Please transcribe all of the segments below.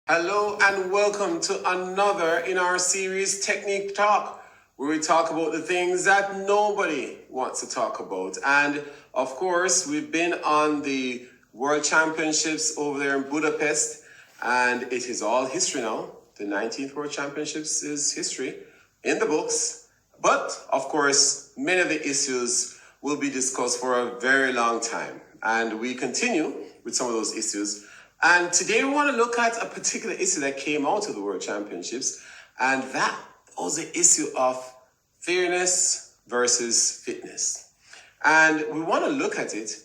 Hello and welcome to another in our series Technique Talk, where we talk about the things that nobody wants to talk about. And of course, we've been on the World Championships over there in Budapest, and it is all history now. The 19th World Championships is history in the books. But of course, many of the issues will be discussed for a very long time. And we continue with some of those issues. And today we want to look at a particular issue that came out of the World Championships, and that was the issue of fairness versus fitness. And we want to look at it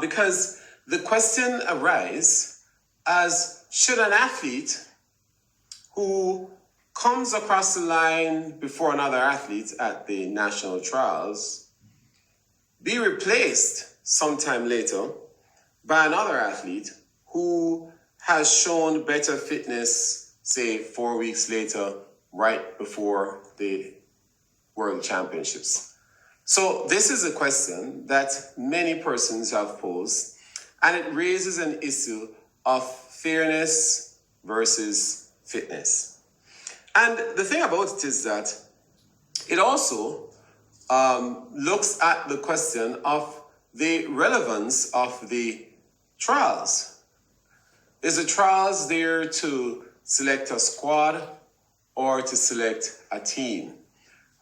because the question arises as should an athlete who comes across the line before another athlete at the national trials be replaced sometime later by another athlete who has shown better fitness, say 4 weeks later, right before the World Championships. So this is a question that many persons have posed, and it raises an issue of fairness versus fitness. And the thing about it is that it also looks at the question of the relevance of the trials. Is the trials there to select a squad or to select a team?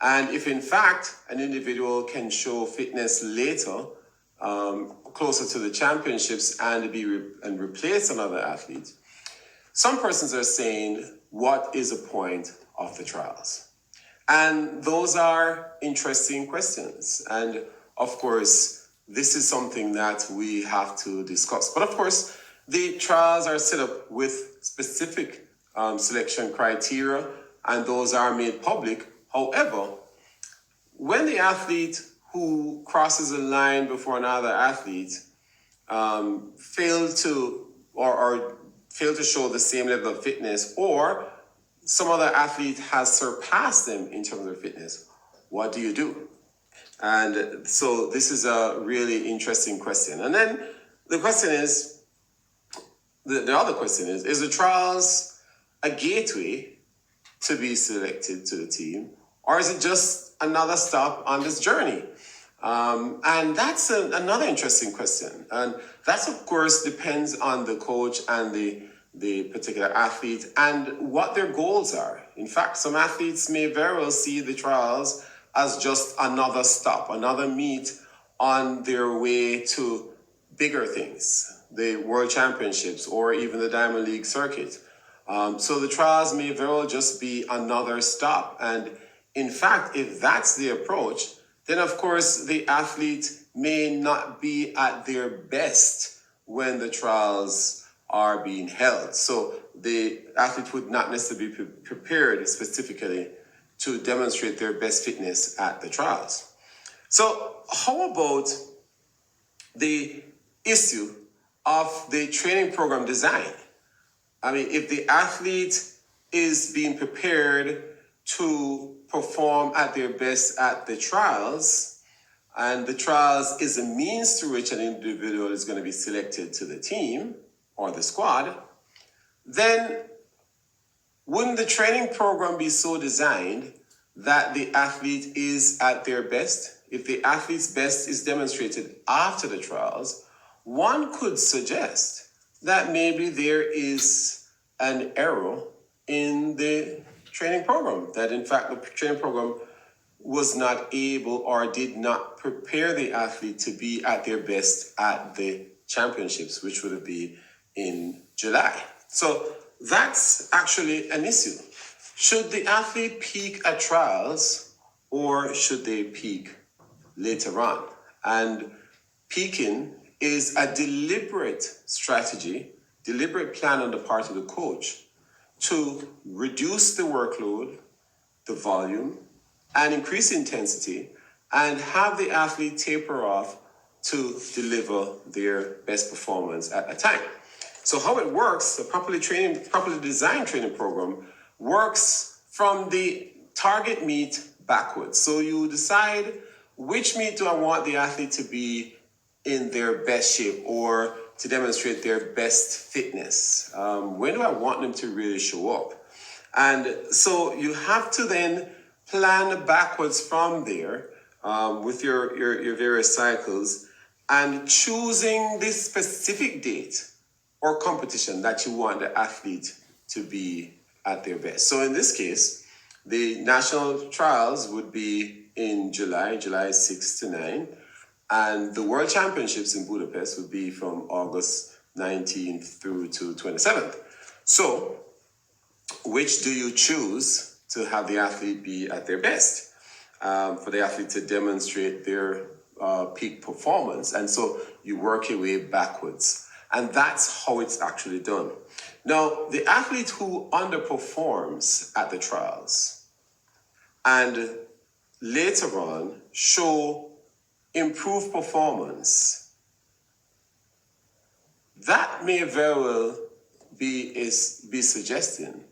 And if in fact an individual can show fitness later, closer to the championships and replace another athlete, some persons are saying, what is the point of the trials? And those are interesting questions. And of course, this is something that we have to discuss. But of course, the trials are set up with specific selection criteria, and those are made public. However, when the athlete who crosses a line before another athlete fail to show the same level of fitness, or some other athlete has surpassed them in terms of fitness, what do you do? And so this is a really interesting question. And then the question is, the other question is the trials a gateway to be selected to the team, or is it just another stop on this journey? And that's another interesting question. And that, of course, depends on the coach and the particular athlete and what their goals are. In fact, some athletes may very well see the trials as just another stop, another meet on their way to bigger things, the World Championships or even the Diamond League circuit. So the trials may very well just be another stop. And in fact, if that's the approach, then of course the athlete may not be at their best when the trials are being held. So the athlete would not necessarily be prepared specifically to demonstrate their best fitness at the trials. So how about the issue of the training program design? I mean, if the athlete is being prepared to perform at their best at the trials, and the trials is a means through which an individual is going to be selected to the team or the squad, then wouldn't the training program be so designed that the athlete is at their best? If the athlete's best is demonstrated after the trials, one could suggest that maybe there is an error in the training program, that in fact the training program was not able or did not prepare the athlete to be at their best at the championships, which would be in July. So that's actually an issue. Should the athlete peak at trials or should they peak later on? And peaking is a deliberate strategy, deliberate plan on the part of the coach to reduce the workload, the volume, and increase intensity, and have the athlete taper off to deliver their best performance at a time. So how it works, the properly designed training program works from the target meet backwards. So you decide which meet do I want the athlete to be in their best shape, or to demonstrate their best fitness? When do I want them to really show up? And so you have to then plan backwards from there with your various cycles and choosing this specific date or competition that you want the athlete to be at their best. So in this case, the national trials would be in July 6 to 9, and the World Championships in Budapest would be from August 19th through to 27th. So, which do you choose to have the athlete be at their best? For the athlete to demonstrate their peak performance. And so you work your way backwards. And that's how it's actually done. Now, the athlete who underperforms at the trials and later on show improved performance, that may very well be suggesting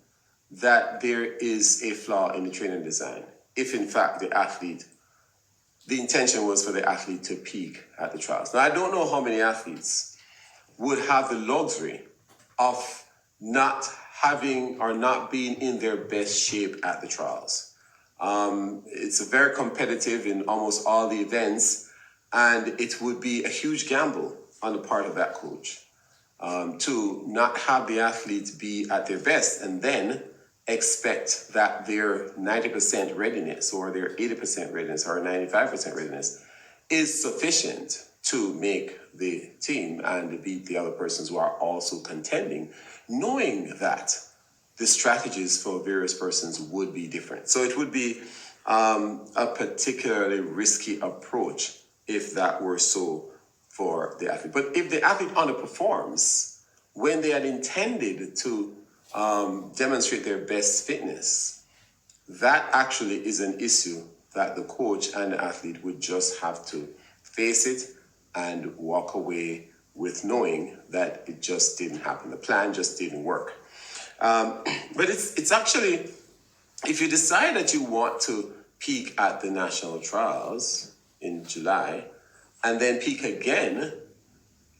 that there is a flaw in the training design. If in fact the intention was for the athlete to peak at the trials. Now, I don't know how many athletes would have the luxury of not having or not being in their best shape at the trials. It's very competitive in almost all the events, and it would be a huge gamble on the part of that coach to not have the athletes be at their best and then expect that their 90% readiness or their 80% readiness or 95% readiness is sufficient to make the team and beat the other persons who are also contending, knowing that the strategies for various persons would be different. So it would be a particularly risky approach if that were so for the athlete. But if the athlete underperforms when they had intended to demonstrate their best fitness, that actually is an issue that the coach and the athlete would just have to face it and walk away with knowing that it just didn't happen. The plan just didn't work. But it's actually, if you decide that you want to peak at the national trials in July and then peak again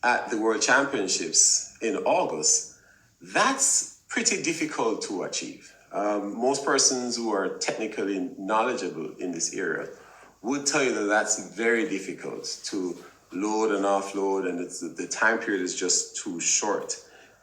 at the World Championships in August, that's pretty difficult to achieve. Most persons who are technically knowledgeable in this area would tell you that that's very difficult to load and offload, and the time period is just too short.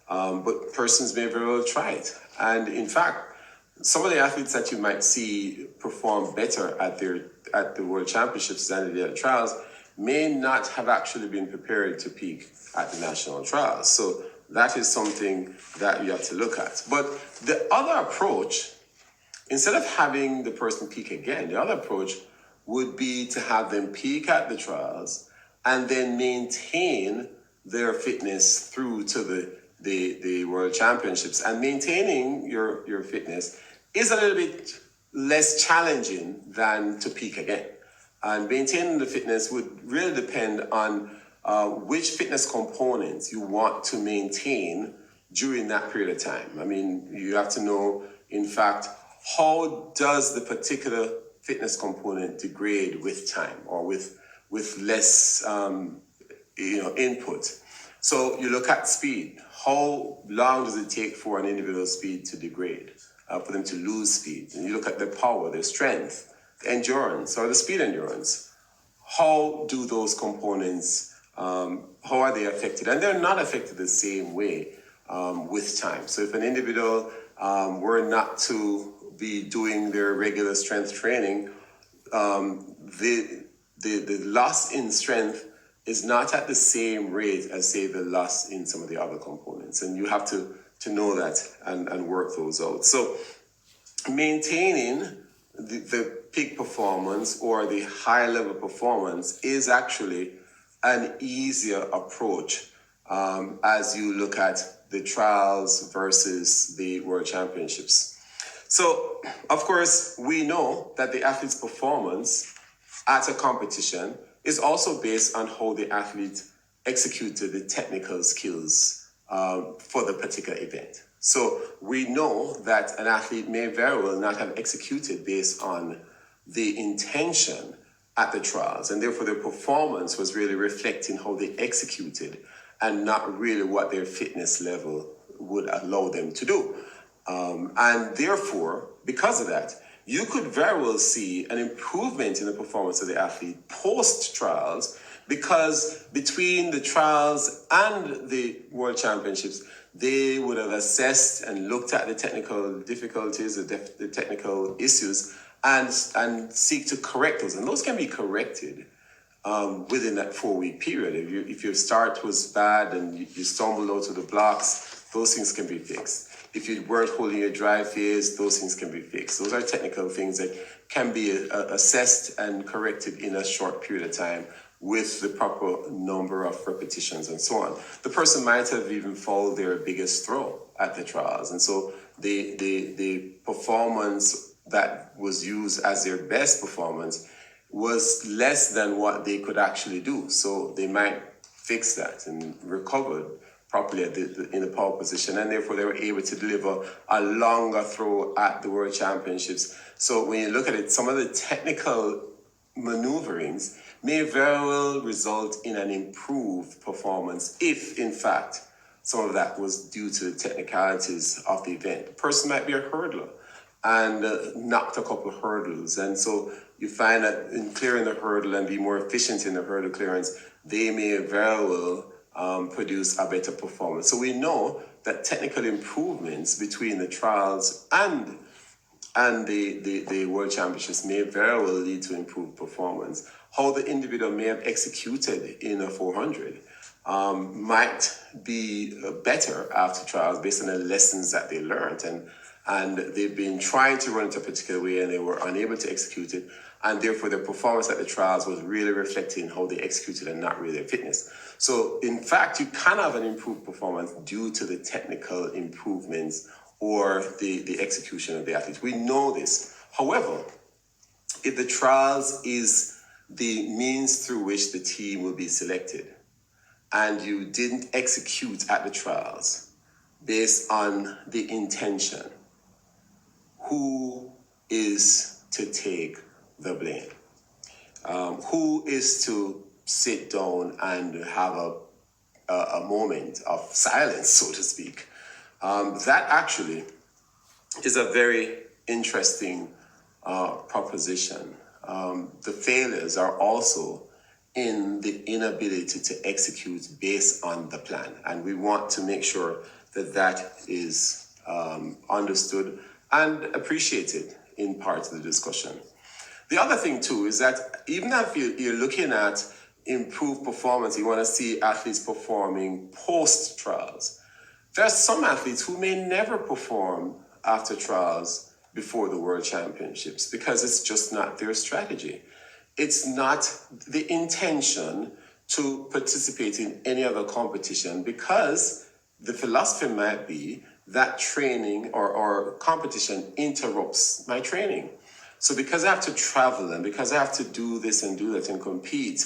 But persons may very well try it. And in fact, some of the athletes that you might see perform better at the World Championships than the trials may not have actually been prepared to peak at the national trials. So that is something that you have to look at. But the other approach, instead of having the person peak again, the other approach would be to have them peak at the trials and then maintain their fitness through to the World Championships. And maintaining your fitness is a little bit less challenging than to peak again. And maintaining the fitness would really depend on which fitness components you want to maintain during that period of time. I mean, you have to know, in fact, how does the particular fitness component degrade with time or with less input. So you look at speed. How long does it take for an individual's speed to degrade, for them to lose speed? And you look at their power, their strength, the endurance, or the speed endurance. How do those components, how are they affected? And they're not affected the same way with time. So if an individual were not to be doing their regular strength training, the loss in strength is not at the same rate as, say, the loss in some of the other components. And you have to know that and work those out. So maintaining the peak performance or the high level performance is actually an easier approach as you look at the trials versus the World Championships. So, of course, we know that the athlete's performance at a competition is also based on how the athlete executed the technical skills for the particular event. So we know that an athlete may very well not have executed based on the intention at the trials, and therefore their performance was really reflecting how they executed and not really what their fitness level would allow them to do. And therefore, because of that, you could very well see an improvement in the performance of the athlete post-trials, because between the trials and the World Championships, they would have assessed and looked at the technical difficulties, the technical issues, and seek to correct those. And those can be corrected within that 4-week period. If your start was bad and you stumbled out of the blocks, those things can be fixed. If you weren't holding your drive phase, those things can be fixed. Those are technical things that can be assessed and corrected in a short period of time with the proper number of repetitions and so on. The person might have even fouled their biggest throw at the trials. And so the performance that was used as their best performance was less than what they could actually do. So they might fix that and recover properly in the power position, and therefore they were able to deliver a longer throw at the World Championships. So when you look at it, some of the technical maneuverings may very well result in an improved performance if, in fact, some of that was due to the technicalities of the event. The person might be a hurdler and knocked a couple of hurdles, and so you find that in clearing the hurdle and be more efficient in the hurdle clearance, they may very well produce a better performance. So we know that technical improvements between the trials and the World Championships may very well lead to improved performance. How the individual may have executed in a 400 might be better after trials based on the lessons that they learned, and they've been trying to run it a particular way and they were unable to execute it, and therefore their performance at the trials was really reflecting how they executed and not really their fitness. So in fact, you can have an improved performance due to the technical improvements or the execution of the athletes. We know this. However, if the trials is the means through which the team will be selected, and you didn't execute at the trials based on the intention, who is to take the blame? Who is to sit down and have a moment of silence, so to speak? That actually is a very interesting proposition. The failures are also in the inability to execute based on the plan. And we want to make sure that that is understood and appreciated in part of the discussion. The other thing too is that even if you're looking at improved performance, you want to see athletes performing post-trials. There are some athletes who may never perform after trials before the World Championships because it's just not their strategy. It's not the intention to participate in any other competition because the philosophy might be that training or competition interrupts my training. So because I have to travel and because I have to do this and do that and compete,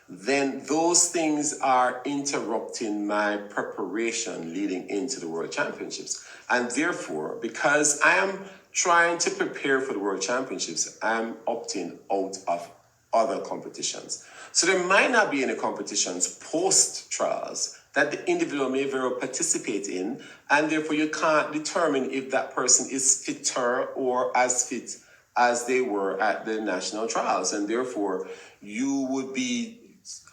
then those things are interrupting my preparation leading into the World Championships. And therefore, because I am trying to prepare for the World Championships, I'm opting out of other competitions. So there might not be any competitions post-trials that the individual may very well participate in, and therefore you can't determine if that person is fitter or as fit as they were at the national trials. And therefore, you would be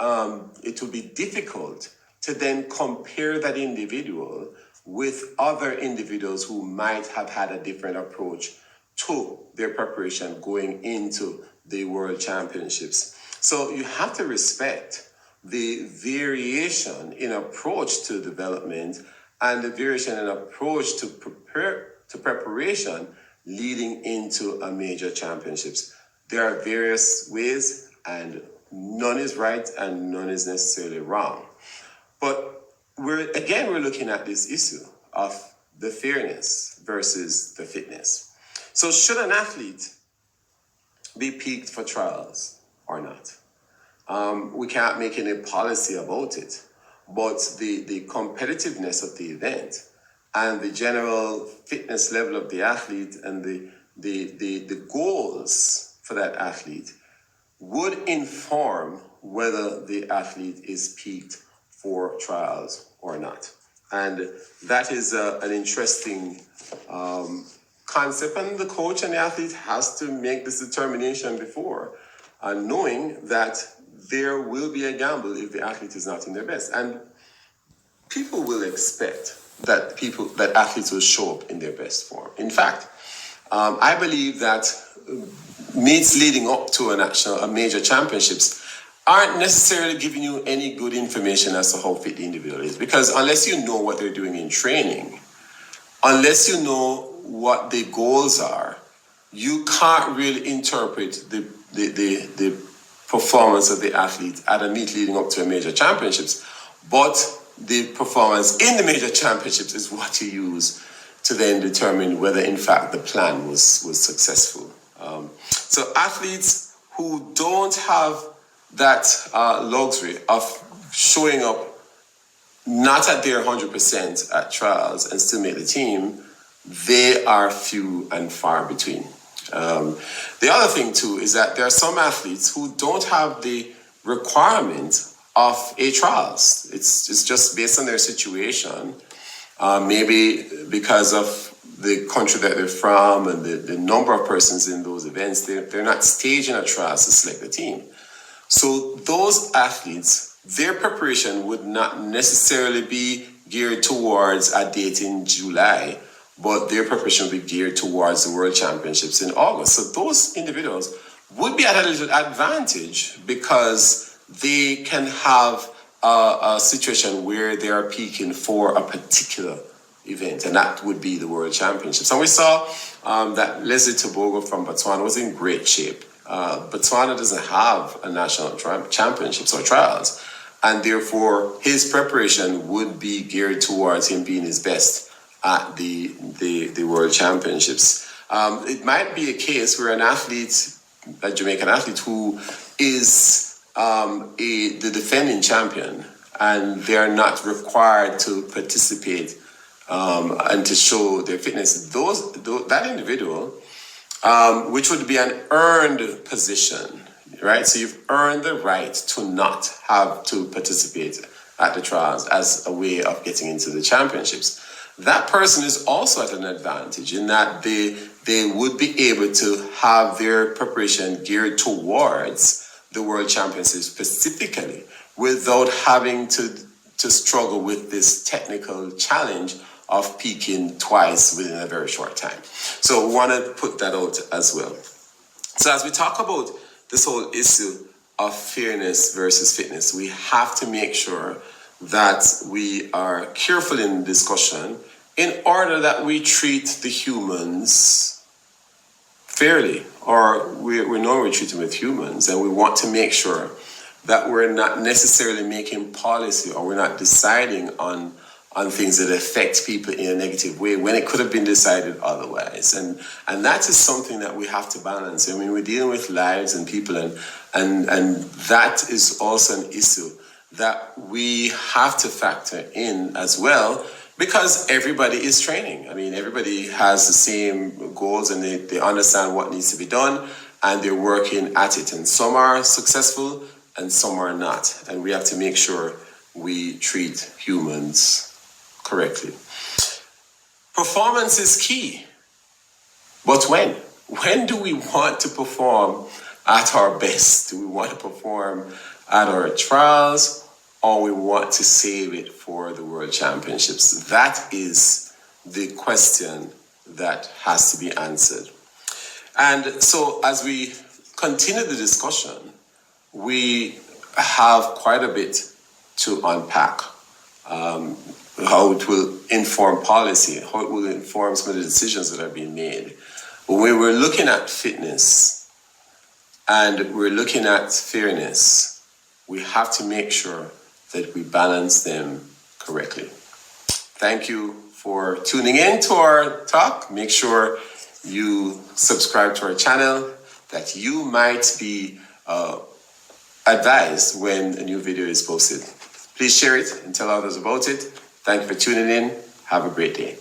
it would be difficult to then compare that individual with other individuals who might have had a different approach to their preparation going into the World Championships. So you have to respect the variation in approach to development and the variation in approach to preparation leading into a major championships. There are various ways, and none is right and none is necessarily wrong. But we're looking at this issue of the fairness versus the fitness. So should an athlete be peaked for trials or not? We can't make any policy about it, but the competitiveness of the event and the general fitness level of the athlete and the goals for that athlete would inform whether the athlete is peaked for trials or not. And that is an interesting concept, and the coach and the athlete has to make this determination before, knowing that there will be a gamble if the athlete is not in their best. And people will expect that athletes will show up in their best form. In fact, I believe that meets leading up to a major championships aren't necessarily giving you any good information as to how fit the individual is, because unless you know what they're doing in training, unless you know what the goals are, you can't really interpret the performance of the athlete at a meet leading up to a major championships. But the performance in the major championships is what you use to then determine whether in fact the plan was successful. So athletes who don't have that luxury of showing up not at their 100% at trials and still make the team, they are few and far between. The other thing too is that there are some athletes who don't have the requirement of a trials. It's just based on their situation, maybe because of the country that they're from and the number of persons in those events, they're not staging a trials to select the team. So those athletes, their preparation would not necessarily be geared towards a date in July, but their preparation would be geared towards the World Championships in August. So those individuals would be at a little advantage because they can have a situation where they are peaking for a particular event, and that would be the World Championships. And we saw that Leslie Tebogo from Botswana was in great shape. Botswana doesn't have a national championships or trials, and therefore his preparation would be geared towards him being his best at the World Championships. It might be a case where a Jamaican athlete who is the defending champion, and they're not required to participate and to show their fitness, that individual, which would be an earned position, right? So you've earned the right to not have to participate at the trials as a way of getting into the championships. That person is also at an advantage in that they would be able to have their preparation geared towards the World Championships specifically, without having to struggle with this technical challenge of peaking twice within a very short time. So we want to put that out as well. So as we talk about this whole issue of fairness versus fitness, we have to make sure that we are careful in the discussion in order that we treat the humans fairly, or we know we treat them as humans, and we want to make sure that we're not necessarily making policy, or we're not deciding on things that affect people in a negative way when it could have been decided otherwise. And that is something that we have to balance. I mean, we're dealing with lives and people, and that is also an issue that we have to factor in as well, because everybody is training. I mean, everybody has the same goals, and they understand what needs to be done, and they're working at it. And some are successful and some are not. And we have to make sure we treat humans correctly. Performance is key. But when? When do we want to perform at our best? Do we want to perform at our trials, or we want to save it for the World Championships? That is the question that has to be answered. And so as we continue the discussion, we have quite a bit to unpack. How it will inform policy, how it will inform some of the decisions that are being made. But when we're looking at fitness and we're looking at fairness, we have to make sure that we balance them correctly. Thank you for tuning in to our talk. Make sure you subscribe to our channel, that you might be advised when a new video is posted. Please share it and tell others about it. Thank you for tuning in. Have a great day.